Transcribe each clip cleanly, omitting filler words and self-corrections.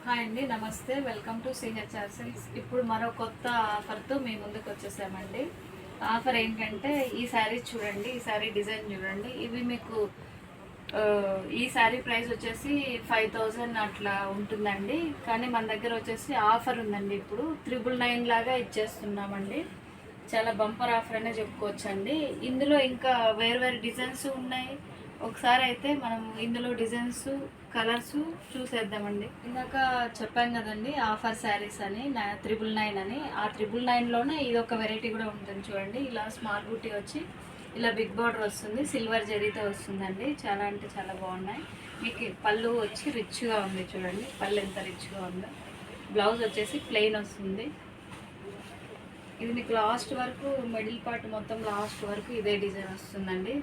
Hi అండి, నమస్తే. Welcome to CHR silks. ఇప్పుడు మరో కొత్త ఆఫర్తో మీ ముందుకు వచ్చేసామండి. ఆఫర్ ఏంటంటే ఈ శారీ చూడండి, ఈ శారీ డిజైన్ చూడండి. ఇవి మీకు ఈ శారీ ప్రైస్ వచ్చేసి 5000 అట్లా ఉంటుందండి. కానీ మన దగ్గర వచ్చేసి ఆఫర్ ఉందండి. ఇప్పుడు 999 లాగా ఇచ్చేస్తున్నామండి. చాలా బంపర్ ఆఫర్ అనే చెప్పుకోవచ్చండి. ఇందులో ఇంకా వేరు వేరు డిజైన్స్ ఉన్నాయి. ఒకసారి అయితే మనం ఇందులో డిజైన్స్, కలర్స్ చూసేద్దామండి. ఇందాక చెప్పాం కదండి ఆఫర్ శారీస్ అని 999 అని. ఆ 999లోనే ఇది ఒక వెరైటీ కూడా ఉంటుంది చూడండి. ఇలా స్మాల్ బూటీ వచ్చి ఇలా బిగ్ బార్డర్ వస్తుంది, సిల్వర్ జరీతో వస్తుందండి. చాలా అంటే చాలా బాగున్నాయి. మీకు పళ్ళు వచ్చి రిచ్గా ఉంది చూడండి. పళ్ళు ఎంత రిచ్గా ఉందో. బ్లౌజ్ వచ్చేసి ప్లెయిన్ వస్తుంది. ఇది మీకు లాస్ట్ వరకు మిడిల్ పార్ట్ మొత్తం లాస్ట్ వరకు ఇదే డిజైన్ వస్తుందండి.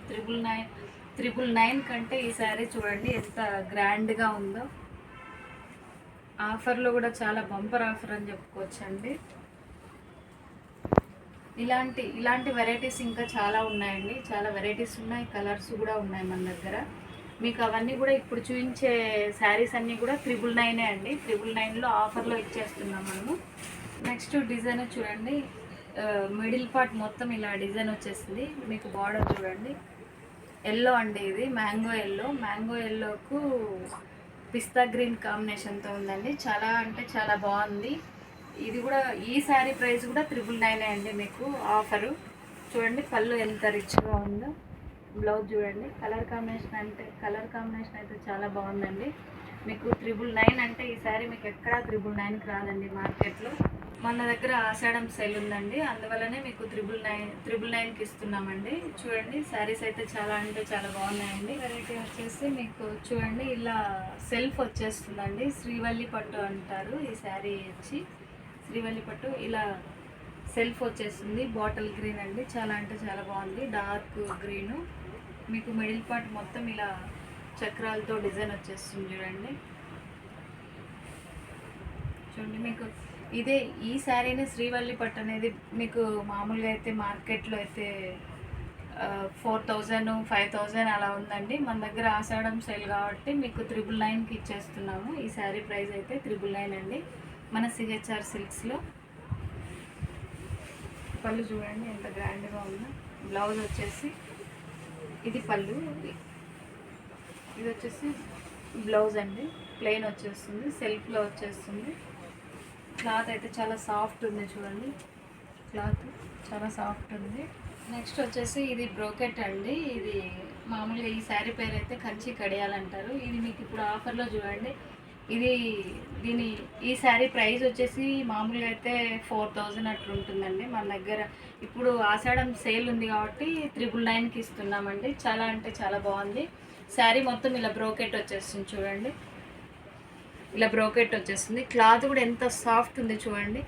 999 కంటే ఈ శారీ చూడండి ఎంత గ్రాండ్గా ఉందో. ఆఫర్లో కూడా చాలా బంపర్ ఆఫర్ అని చెప్పుకోవచ్చండి. ఇలాంటి వెరైటీస్ ఇంకా చాలా ఉన్నాయండి. చాలా వెరైటీస్ ఉన్నాయి, కలర్స్ కూడా ఉన్నాయి మన దగ్గర. మీకు అవన్నీ కూడా ఇప్పుడు చూపించే శారీస్ అన్నీ కూడా 999 అండి. 999లో ఆఫర్లో ఇచ్చేస్తున్నాం మనము. నెక్స్ట్ డిజైన్ చూడండి. మిడిల్ పార్ట్ మొత్తం ఇలా డిజైన్ వచ్చేసింది. మీకు బార్డర్ చూడండి, ఎల్లో అండి. ఇది మ్యాంగో ఎల్లోకు పిస్తా గ్రీన్ కాంబినేషన్తో ఉందండి. చాలా అంటే చాలా బాగుంది. ఇది కూడా ఈ శారీ ప్రైస్ కూడా 999 అండి. మీకు ఆఫరు చూడండి. పళ్ళు ఎంత రిచ్గా ఉందో. బ్లౌజ్ చూడండి. కలర్ కాంబినేషన్ అయితే చాలా బాగుందండి. మీకు 999 అంటే ఈ శారీ మీకు ఎక్కడా 999కి రాదండి మార్కెట్లో. మన దగ్గర ఆషాఢం సేల్ ఉందండి, అందువల్లనే మీకు 999కి ఇస్తున్నామండి. చూడండి శారీస్ అయితే చాలా అంటే చాలా బాగున్నాయండి. వెరైటీ వచ్చేసి మీకు చూడండి ఇలా సెల్ఫ్ వచ్చేస్తుందండి. శ్రీవల్లి పట్టు అంటారు ఈ శారీ వచ్చి. శ్రీవల్లి పట్టు ఇలా సెల్ఫ్ వచ్చేస్తుంది. బాటిల్ గ్రీన్ అండి. చాలా అంటే చాలా బాగుంది. Dark green. మీకు మిడిల్ పార్ట్ మొత్తం ఇలా చక్రాలతో డిజైన్ వచ్చేస్తుంది చూడండి. మీకు ఈ శారీని శ్రీవల్లి పట్టు అనేది మీకు మామూలుగా అయితే మార్కెట్లో అయితే 4000 5000 అలా ఉందండి. మన దగ్గర ఆషాఢం సేల్ కాబట్టి మీకు 999కి ఇచ్చేస్తున్నాము. ఈ శారీ ప్రైస్ అయితే 999 అండి మన సిహెచ్ఆర్ సిల్క్స్లో. పళ్ళు చూడండి ఎంత గ్రాండ్గా ఉందో. బ్లౌజ్ వచ్చేసి ఇది పళ్ళు, ఇది వచ్చేసి బ్లౌజ్ అండి. ప్లెయిన్ వచ్చేస్తుంది, సెల్ఫ్లో వచ్చేస్తుంది. క్లాత్ అయితే చాలా సాఫ్ట్ ఉంది చూడండి. క్లాత్ చాలా సాఫ్ట్ ఉంది. నెక్స్ట్ వచ్చేసి ఇది బ్రోకెట్ అండి. ఇది మామూలుగా ఈ శారీ పేరు అయితే కంచి కడియాలంటారు. ఇది మీకు ఇప్పుడు ఆఫర్లో చూడండి. ఈ శారీ ప్రైస్ వచ్చేసి మామూలుగా అయితే 4000 అట్లా ఉంటుందండి. మన దగ్గర ఇప్పుడు ఆషాఢం సేల్ ఉంది కాబట్టి 999కి ఇస్తున్నామండి. చాలా అంటే చాలా బాగుంది. శారీ మొత్తం ఇలా బ్రోకెట్ వచ్చేస్తుంది చూడండి. ఇలా బ్రోకెట్ వచ్చేస్తుంది. క్లాత్ కూడా ఎంత సాఫ్ట్ ఉంది చూడండి.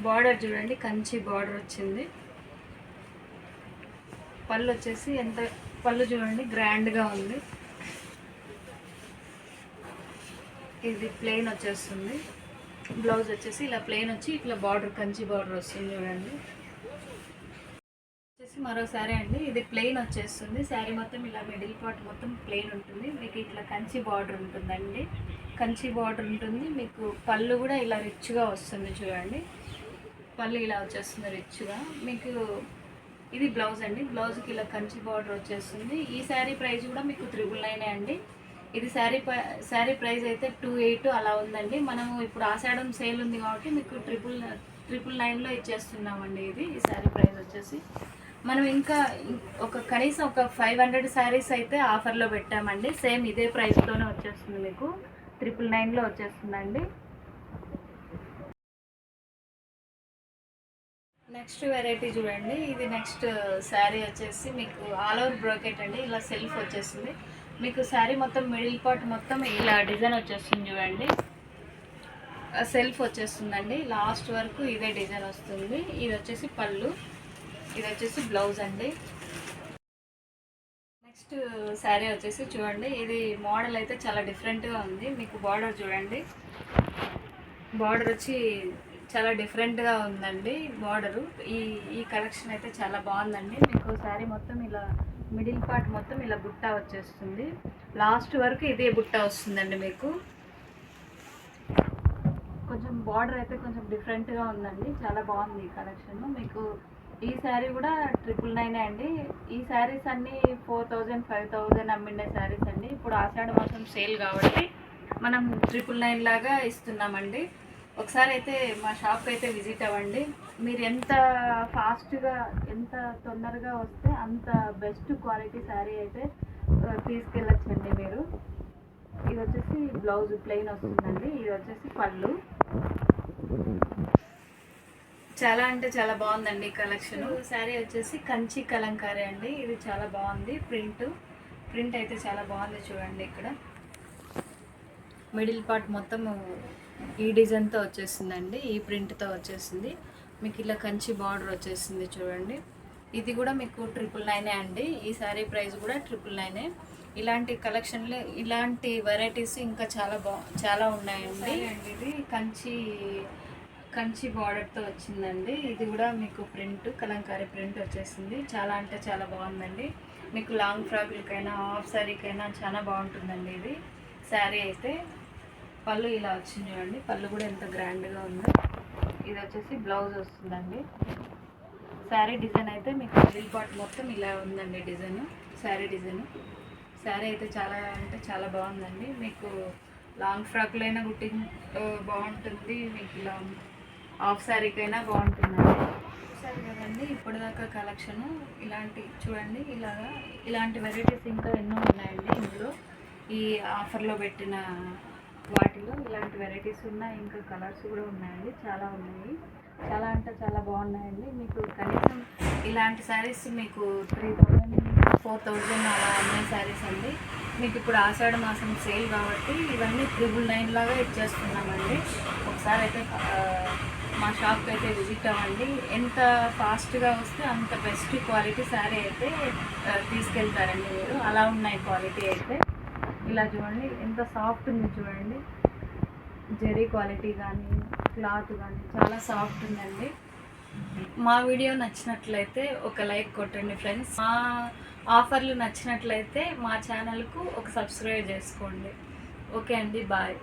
బార్డర్ చూడండి, కంచి బార్డర్ వచ్చింది. పళ్ళు వచ్చేసి పళ్ళు చూడండి గ్రాండ్గా ఉంది. ఇది ప్లెయిన్ వచ్చేస్తుంది. బ్లౌజ్ వచ్చేసి ఇలా ప్లెయిన్ వచ్చి ఇట్లా బార్డర్ కంచి బార్డర్ వస్తుంది చూడండి. వచ్చేసి మరో శారీ అండి. ఇది ప్లెయిన్ వచ్చేస్తుంది. శారీ మొత్తం ఇలా మిడిల్ పార్ట్ మొత్తం ప్లెయిన్ ఉంటుంది. మీకు ఇట్లా కంచి బార్డర్ ఉంటుందండి. కంచి బార్డర్ ఉంటుంది. మీకు పళ్ళు కూడా ఇలా రిచ్గా వస్తుంది చూడండి. పళ్ళు ఇలా వచ్చేస్తుంది రిచ్గా. మీకు ఇది బ్లౌజ్ అండి. బ్లౌజ్కి ఇలా కంచి బార్డర్ వచ్చేస్తుంది. ఈ శారీ ప్రైస్ కూడా మీకు 999 అండి. ఇది శారీ ప్రైస్ అయితే 28 అలా ఉందండి. మనము ఇప్పుడు ఆషాఢం సేల్ ఉంది కాబట్టి మీకు 999లో ఇచ్చేస్తున్నామండి. ఈ శారీ ప్రైస్ వచ్చేసి మనం ఇంకా కనీసం ఒక 500 శారీస్ అయితే ఆఫర్లో పెట్టామండి. సేమ్ ఇదే ప్రైస్తోనే వచ్చేస్తుంది, మీకు 999లో వచ్చేస్తుందండి. నెక్స్ట్ వెరైటీ చూడండి. ఇది నెక్స్ట్ శారీ వచ్చేసి మీకు ఆల్ ఓవర్ బ్రోకెట్ అండి. ఇలా సెల్ఫ్ వచ్చేస్తుంది. మీకు శారీ మొత్తం మిడిల్ పార్ట్ మొత్తం ఇలా డిజైన్ వచ్చేస్తుంది చూడండి. సెల్ఫ్ వచ్చేస్తుందండి. లాస్ట్ వరకు ఇదే డిజైన్ వస్తుంది. ఇది వచ్చేసి పళ్ళు, ఇది వచ్చేసి బ్లౌజ్ అండి. నెక్స్ట్ శారీ వచ్చేసి చూడండి. ఇది మోడల్ అయితే చాలా డిఫరెంట్గా ఉంది. మీకు బార్డర్ చూడండి. బార్డర్ వచ్చి చాలా డిఫరెంట్గా ఉందండి బార్డరు. ఈ కలెక్షన్ అయితే చాలా బాగుందండి. మీకు శారీ మొత్తం ఇలా మిడిల్ పార్ట్ మొత్తం ఇలా బుట్ట వచ్చేస్తుంది. లాస్ట్ వరకు ఇదే బుట్ట వస్తుందండి మీకు. కొంచెం బార్డర్ అయితే కొంచెం డిఫరెంట్గా ఉందండి, చాలా బాగుంది ఈ కలెక్షన్. మీకు ఈ శారీ కూడా 999 అండి. ఈ శారీస్ అన్నీ 4000 5000 అమ్మిండే శారీస్ అండి. ఇప్పుడు ఆషాఢ మాసం సేల్ కాబట్టి మనం 999 లాగా ఇస్తున్నామండి. ఒకసారి అయితే మా షాప్కి అయితే విజిట్ అవ్వండి. మీరు ఎంత ఫాస్ట్గా ఎంత తొందరగా వస్తే అంత బెస్ట్ క్వాలిటీ శారీ అయితే తీసుకెళ్ళొచ్చండి మీరు. ఇది వచ్చేసి బ్లౌజ్ ప్లెయిన్ వస్తుందండి. ఇది వచ్చేసి పళ్ళు. చాలా అంటే చాలా బాగుందండి కలెక్షన్. శారీ వచ్చేసి కంచి కలంకారీ అండి. ఇది చాలా బాగుంది. ప్రింట్ అయితే చాలా బాగుంది చూడండి. ఇక్కడ మిడిల్ పార్ట్ మొత్తం ఈ డిజైన్తో వచ్చేసిందండి, ఈ ప్రింట్తో వచ్చేసింది. మీకు ఇలా కంచి బార్డర్ వచ్చేసింది చూడండి. ఇది కూడా మీకు 999 అండి. ఈ శారీ ప్రైస్ కూడా 999. ఇలాంటి కలెక్షన్లు ఇలాంటి వెరైటీస్ ఇంకా చాలా ఉన్నాయండి. ఇది కంచి బార్డర్తో వచ్చిందండి. ఇది కూడా మీకు కలంకారీ ప్రింట్ వచ్చేసింది. చాలా అంటే చాలా బాగుందండి. మీకు లాంగ్ ఫ్రాక్లకైనా హాఫ్ శారీకైనా చాలా బాగుంటుందండి ఇది శారీ అయితే. పళ్ళు ఇలా వచ్చింది చూడండి. పళ్ళు కూడా ఎంత గ్రాండ్గా ఉందో. ఇది వచ్చేసి బ్లౌజ్ వస్తుందండి. శారీ డిజైన్ అయితే మీకు మిడిల్ పార్ట్ మొత్తం ఇలా ఉందండి డిజైన్, శారీ డిజైన్. శారీ అయితే చాలా అంటే చాలా బాగుందండి. మీకు లాంగ్ ఫ్రాక్లైనా బాగుంటుంది, మీకు ఇలా హాఫ్ శారీకైనా బాగుంటుందండి. సరే కదండి, ఇప్పటిదాకా కలెక్షన్ చూడండి. ఇలాంటి వెరైటీస్ ఇంకా ఎన్నో ఉన్నాయండి ఇందులో. ఈ ఆఫర్లో పెట్టిన వాటిలో ఇలాంటి వెరైటీస్ ఉన్నాయి. ఇంకా కలర్స్ కూడా ఉన్నాయండి, చాలా ఉన్నాయి. చాలా అంటే చాలా బాగున్నాయండి. మీకు కనీసం ఇలాంటి శారీస్ మీకు 3000 4000 అలా అమ్మే శారీస్ అండి. మీకు ఇప్పుడు ఆషాఢ మాసం సేల్ కాబట్టి ఇవన్నీ 999 లాగా ఇచ్చేస్తున్నామండి. ఒకసారి అయితే మా షాప్కి అయితే విజిట్ అవ్వండి. ఎంత ఫాస్ట్గా వస్తే అంత బెస్ట్ క్వాలిటీ శారీ అయితే తీసుకెళ్తారండి మీరు. అలా ఉన్నాయి క్వాలిటీ అయితే. ఇలా చూడండి ఎంత సాఫ్ట్ ఉంది చూడండి. జెరీ క్వాలిటీ కానీ క్లాత్ కానీ చాలా సాఫ్ట్ ఉందండి. మా వీడియో నచ్చినట్లయితే ఒక లైక్ కొట్టండి ఫ్రెండ్స్. మా ఆఫర్లు నచ్చినట్లయితే మా ఛానల్కు ఒక సబ్స్క్రైబ్ చేసుకోండి. ఓకే అండి, బాయ్.